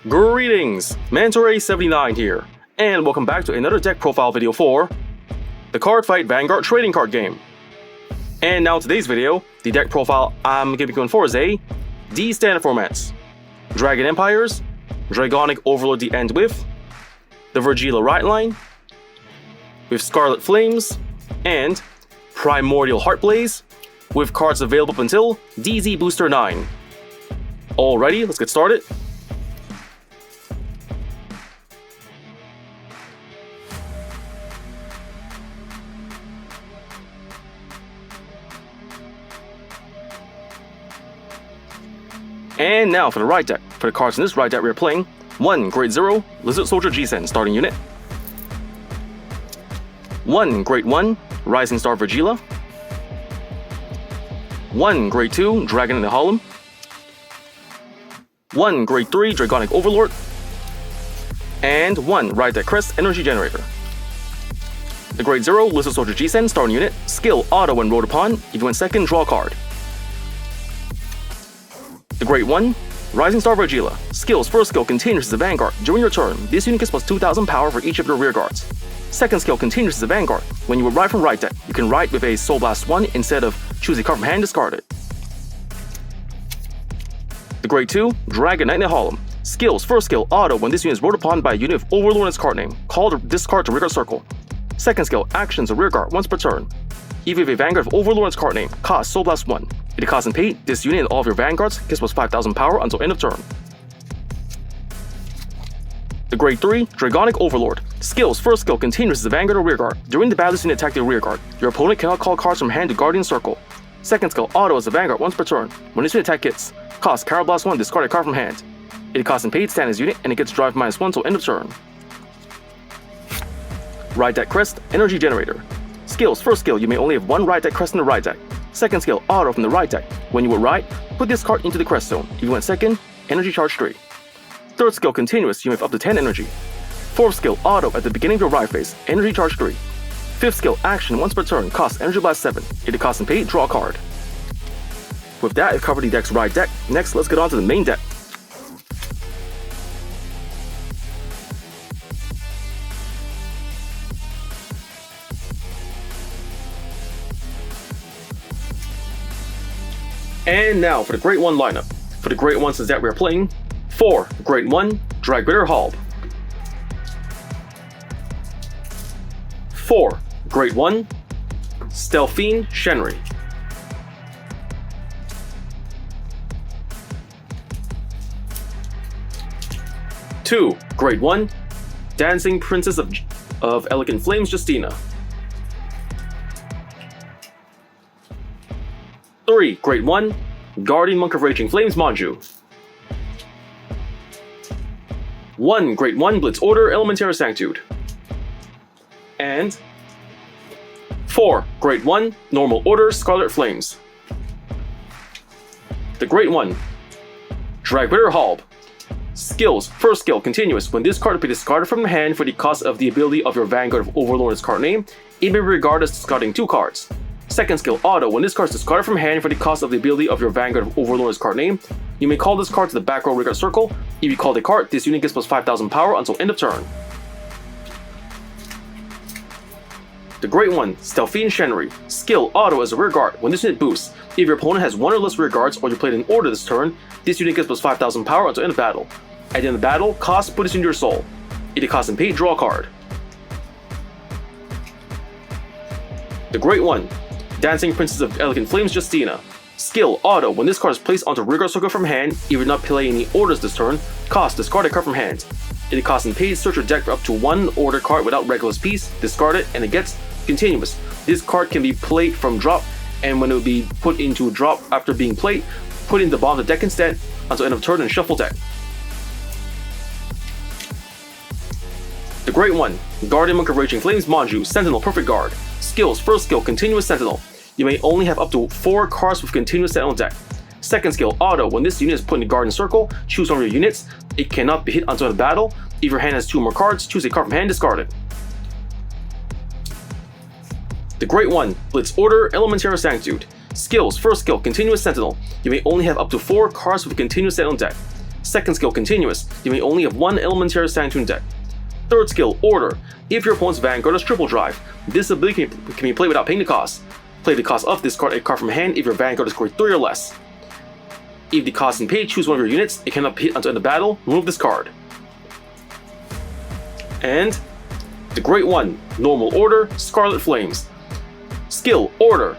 Greetings, Mentor79 here, and welcome back to another deck profile video for the Cardfight Vanguard trading card game. And now today's video, the deck profile I'm going to be going for is a D standard formats. Dragon Empires, Dragonic Overlord the end with, the Vyrgilla right line, with Scarlet Flames, and Primordial Heartblaze, with cards available up until DZ-BT09. Alrighty, let's get started. And now for the right deck. For the cards in this right deck, we are playing 1 Grade 0 Lizard Soldier G-Sen starting unit, 1 Grade 1 Rising Star Vyrgilla, 1 Grade 2 Dragon in the Hollow, 1 Grade 3 Dragonic Overlord, and 1 right deck Crest Energy Generator. The Grade 0 Lizard Soldier G-Sen starting unit, skill auto when rolled upon, if you win second, draw a card. The Grade 1 Rising Star Vyrgilla. Skills: first skill continues as a Vanguard. During your turn, this unit gets plus 2000 power for each of your rear guards. Second skill continues as a Vanguard. When you ride from right deck, you can ride with a Soul Blast 1 instead of choose a card from hand, discard it. The Grade 2 Dragonic in the Hollow. Skills: first skill auto when this unit is rolled upon by a unit of Overlord in its card name. Call this card to rear guard circle. Second skill actions a rear guard once per turn. If you have a Vanguard of Overlord in its card name, cost Soul Blast 1. If it costs and paid, this unit and all of your Vanguards gets plus 5000 power until end of turn. The Grade 3 Dragonic Overlord. Skills: first skill continues as a Vanguard or rear guard. During the battle, this unit attack the rear guard. Your opponent cannot call cards from hand to Guardian Circle. Second skill auto as a Vanguard once per turn. When this unit attack hits, cost Carol Blast 1, discard a card from hand. If it costs and paid, stand as unit and it gets drive -1 till end of turn. Right deck Crest Energy Generator. Skills: first skill, you may only have one right deck Crest in the right deck. Second skill, auto from the right deck. When you will ride, put this card into the Crest zone. If you went second, energy charge 3. Third skill, continuous, you may have up to 10 energy. Fourth skill, auto at the beginning of your ride phase, energy charge 3. Fifth skill, action once per turn, cost energy blast 7. If it costs and paid, draw a card. With that, I've covered the deck's right deck. Next, let's get on to the main deck. And now for the Grade 1 lineup. For the Grade 1 that we are playing, 4 Grade 1 Dragbitter Halb, 4 Grade 1 Stelphine Shenri, 2 Grade 1 Dancing Princess of Elegant Flames Justina, 3 Grade 1 Guardian Monk of Raging Flames Manju, 1 Grade 1 Blitz Order Elementary Sanctude, and 4 Grade 1 Normal Order Scarlet Flames. The Grade 1 Dragbitter Halb. Skills: first skill continuous. When this card will be discarded from the hand for the cost of the ability of your Vanguard of Overlord's card name, it may be regarded as discarding 2 cards. Second skill auto. When this card is discarded from hand for the cost of the ability of your Vanguard of Overlord's card name, you may call this card to the back row rear guard circle. If you call the card, this unit gets plus 5000 power until end of turn. The Grade 1 Stelphine Shenri. Skill auto as a rear guard. When this unit boosts, if your opponent has 1 or less rear guards or you played in order this turn, this unit gets plus 5000 power until end of battle. At the end of the battle, cost put this into your soul. If it costs and paid, draw a card. The Grade 1 Dancing Princess of Elegant Flames Justina. Skill auto. When this card is placed onto rear guard circle from hand, if you did not play any orders this turn, cost discard a card from hand. If it costs and paid, search your deck for up to 1 order card without Regulus piece, discard it, and it gets continuous. This card can be played from drop, and when it will be put into drop after being played, put in the bottom of the deck instead until end of turn and shuffle deck. The Grade 1 Guardian Monk of Raging Flames Manju Sentinel Perfect Guard. Skills: first skill continuous Sentinel. You may only have up to 4 cards with continuous Sentinel deck. Second skill auto. When this unit is put in the Guardian Circle, choose one of your units. It cannot be hit until the battle. If your hand has 2 more cards, choose a card from hand, discard it. The Grade 1 Blitz Order Elementary Sanctude. Skills: first skill continuous Sentinel. You may only have up to 4 cards with continuous Sentinel deck. Second skill, Continuous. You may only have one Elementary standing to your deck. Third skill, Order. If your opponent's Vanguard has triple drive, this ability can be played without paying the cost. Play the cost of discard a card from hand if your Vanguard is grade 3 or less. If the cost is paid, choose one of your units. It cannot hit until end of battle. Remove this card. And the Great One, Normal Order, Scarlet Flames. Skill, Order.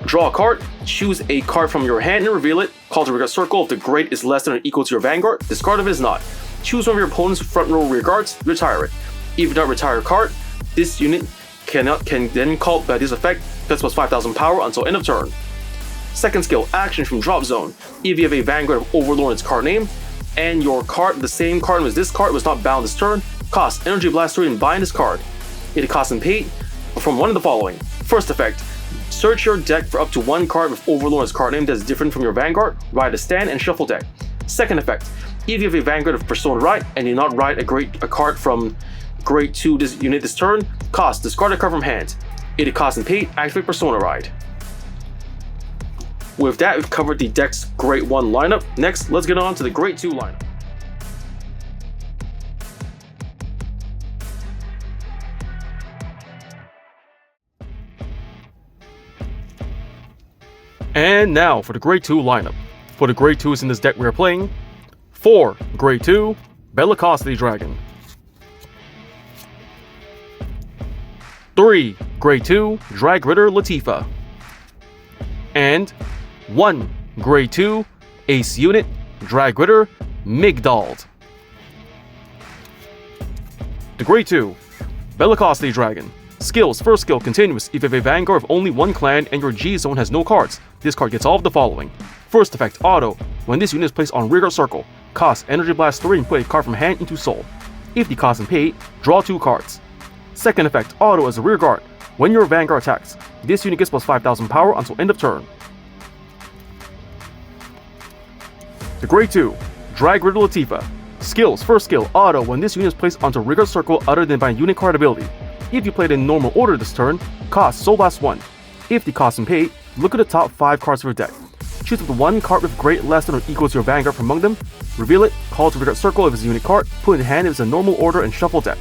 Draw a card, choose a card from your hand and reveal it. Call to Vyrgilla Circle if the grade is less than or equal to your Vanguard. Discard if it is not. Choose one of your opponent's front row rear guards, retire it. If you don't retire a card, this unit can then call by this effect, plus 5,000 power until end of turn. Second skill, Action from Drop Zone. If you have a Vanguard of Overlord in its card name, and your card, the same card as this card, was not bound this turn, cost Energy Blast 3 and bind this card. If the cost and paid, perform one of the following. First effect, search your deck for up to one card with Overlord in its card name that is different from your Vanguard, ride a stand, and shuffle deck. Second effect, if you have a Vanguard of Persona Ride and you not ride a card from grade 2 this unit this turn, cost, discard a card from hand. If the cost and paid, activate Persona Ride. With that, we've covered the deck's grade 1 lineup. Next, let's get on to the grade 2 lineup. And now for the grade 2 lineup. For the grade 2s in this deck we are playing, 4 grade 2 Bellicosity Dragon, 3 grade 2 Drag Ritter Latifah, and 1 grade 2 Ace Unit Drag Ritter Migdald. The grade 2 Bellicosity Dragon. Skills, first skill, Continuous. If you have a Vanguard of only one clan and your G zone has no cards, this card gets all of the following. First effect, Auto. When this unit is placed on Rearguard Circle, cost Energy Blast 3 and put a card from hand into Soul. If the cost is paid, draw 2 cards. Second effect, Auto as a Rearguard. When your Vanguard attacks, this unit gets plus 5,000 power until end of turn. The grade 2, Drag Ritter Latifah. Skills, first skill, Auto. When this unit is placed onto Rearguard Circle other than by unit card ability. If you played in normal order this turn, cost Soul Blast 1. If the cost is paid, look at the top 5 cards of your deck. Choose up to one card with grade less than or equal to your Vanguard from among them, reveal it, call to Rearguard Circle if it's a unit card, put it in hand if it's a normal order, and shuffle deck.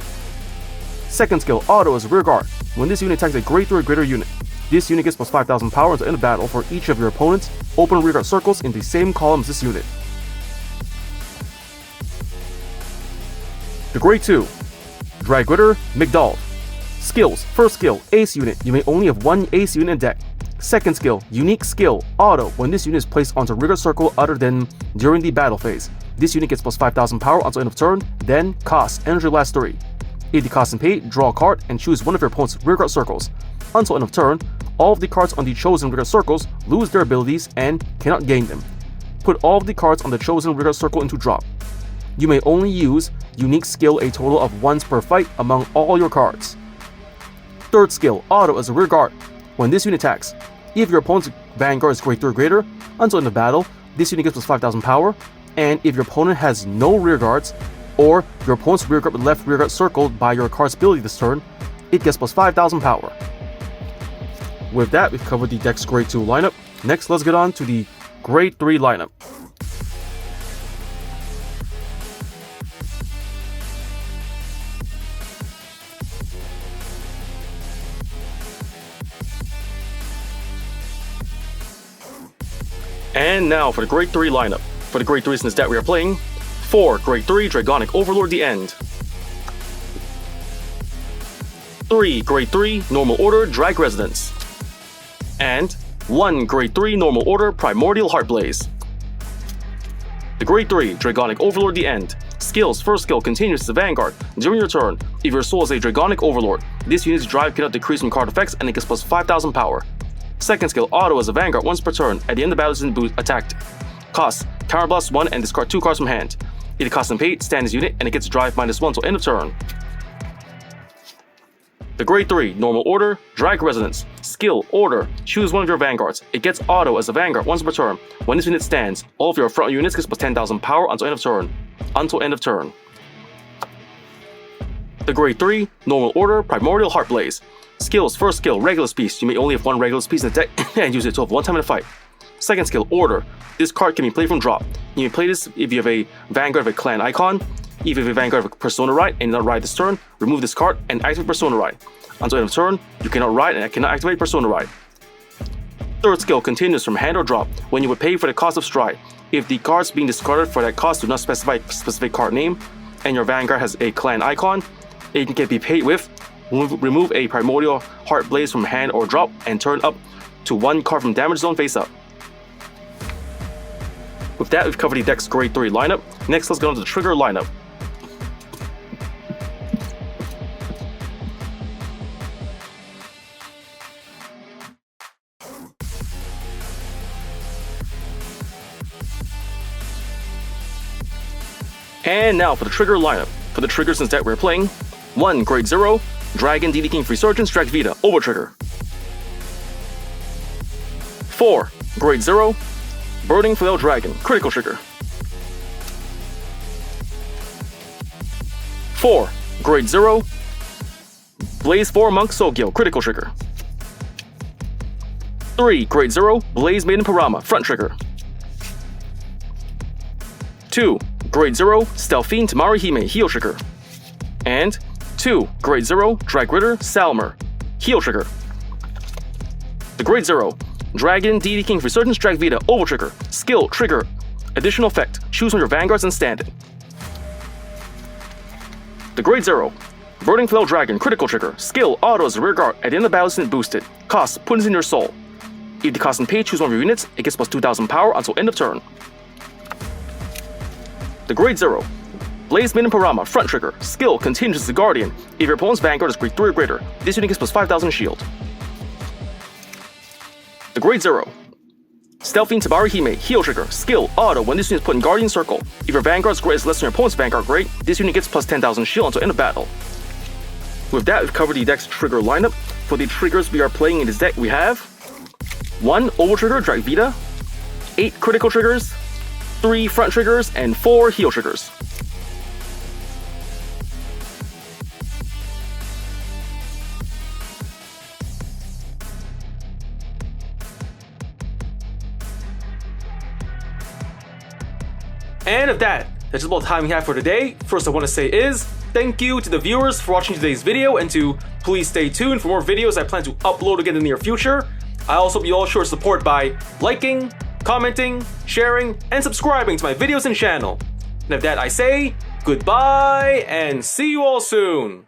Second skill, Auto as a Rearguard. When this unit attacks a grade 3 or greater unit, this unit gets plus 5,000 power until end of battle for each of your opponents. Open Rearguard Circles in the same column as this unit. The grade 2, Drag Ritter Migdald. Skills, first skill, Ace Unit. You may only have one Ace Unit in deck. Second skill, Unique Skill, Auto. When this unit is placed onto Rearguard Circle other than during the battle phase, this unit gets plus 5,000 power until end of turn, then cost Energy Blast 3. If the cost is paid, draw a card and choose one of your opponent's Rearguard Circles. Until end of turn, all of the cards on the chosen Rearguard Circles lose their abilities and cannot gain them. Put all of the cards on the chosen Rearguard Circle into drop. You may only use Unique Skill a total of once per fight among all your cards. Third skill, Auto as a Rearguard. When this unit attacks, if your opponent's Vanguard is grade 3 or greater, until end of battle, this unit gets plus 5,000 power, and if your opponent has no Rearguards, or your opponent's Rearguard left Rearguard circled by your card's ability this turn, it gets plus 5,000 power. With that, we've covered the deck's grade 2 lineup. Next, let's get on to the grade 3 lineup. And now for the grade 3 lineup. For the grade 3s in this deck we are playing, 4 grade 3 Dragonic Overlord The End, 3 grade 3 Normal Order Drag Resonance, and 1 grade 3 Normal Order Primordial Heartblaze. The grade 3 Dragonic Overlord The End. Skills, first skill, Continuous as a Vanguard. During your turn, if your soul is a Dragonic Overlord, this unit's drive cannot decrease from card effects and it gets plus 5,000 power. Second skill, Auto as a Vanguard once per turn. At the end of the battle, isn't attacked. Cost, Counter Blast 1 and discard 2 cards from hand. If the cost and paid, stand this unit and it gets drive -1 till end of turn. The grade 3, Normal Order, Drag Resonance. Skill, Order, choose one of your Vanguards. It gets Auto as a Vanguard once per turn. When this unit stands, all of your front units gets plus 10,000 power until end of turn. The grade 3, Normal Order, Primordial Heartblaze. Skills, first skill, Regulus Piece. You may only have one Regulus Piece in the deck and use it to have one time in a fight. Second skill, Order. This card can be played from drop. You may play this if you have a Vanguard of a clan icon. If you have a Vanguard of a Persona Ride and not ride this turn, remove this card and activate Persona Ride. Until end of turn, you cannot ride and cannot activate Persona Ride. Third skill continues from hand or drop when you would pay for the cost of stride. If the cards being discarded for that cost do not specify a specific card name, and your Vanguard has a clan icon, it can be paid with remove a Primordial Heart Blaze from hand or drop and turn up to 1 card from damage zone face up. With that, we've covered the deck's grade 3 lineup. Next, let's go into the trigger lineup. And now for the trigger lineup. For the triggers in this deck we're playing: 1. Grade 0, Dragon DD King Resurgence Drag Vita, Over Trigger. 4. Grade 0, Burning Flail Dragon, Critical Trigger. 4. Grade 0, Blaze 4 Monk Sogyo, Critical Trigger. 3. Grade 0, Blaze Maiden Parama, Front Trigger. 2. Grade 0, Stelphine Tamari Hime, Heel Trigger. And 2. Grade 0, Drag Ritter Salmer, Heel Trigger. The Grade 0, Dragon DD King Resurgence Drag Vita, Over Trigger, Skill, Trigger, Additional Effect, choose from your Vanguards and stand it. The Grade 0, Burning Flail Dragon, Critical Trigger, Skill, Autos, Rear Guard, at the end of battle instant boosted, cost, put in your soul. If the cost and pay, choose one of your units, it gets plus 2000 power until end of turn. The Grade 0, Blaze Maiden Parama, Front Trigger, Skill, continues the Guardian. If your opponent's Vanguard is grade 3 or greater, this unit gets plus 5000 shield. The Grade 0, Stelphine Tabari Hime, Heel Trigger, Skill, Auto, when this unit is put in Guardian Circle. If your Vanguard's grade is less than your opponent's Vanguard grade, this unit gets plus 10,000 shield until end of battle. With that, we've covered the deck's trigger lineup. For the triggers we are playing in this deck, we have 1. Over Trigger, Drag Vita, 8 Critical Triggers, 3 Front Triggers, and 4 Heel Triggers. And if that's just about the time we have for today. First I want to say is, thank you to the viewers for watching today's video, and to please stay tuned for more videos I plan to upload again in the near future. I also hope you all show support by liking, commenting, sharing, and subscribing to my videos and channel. And with that I say, goodbye and see you all soon!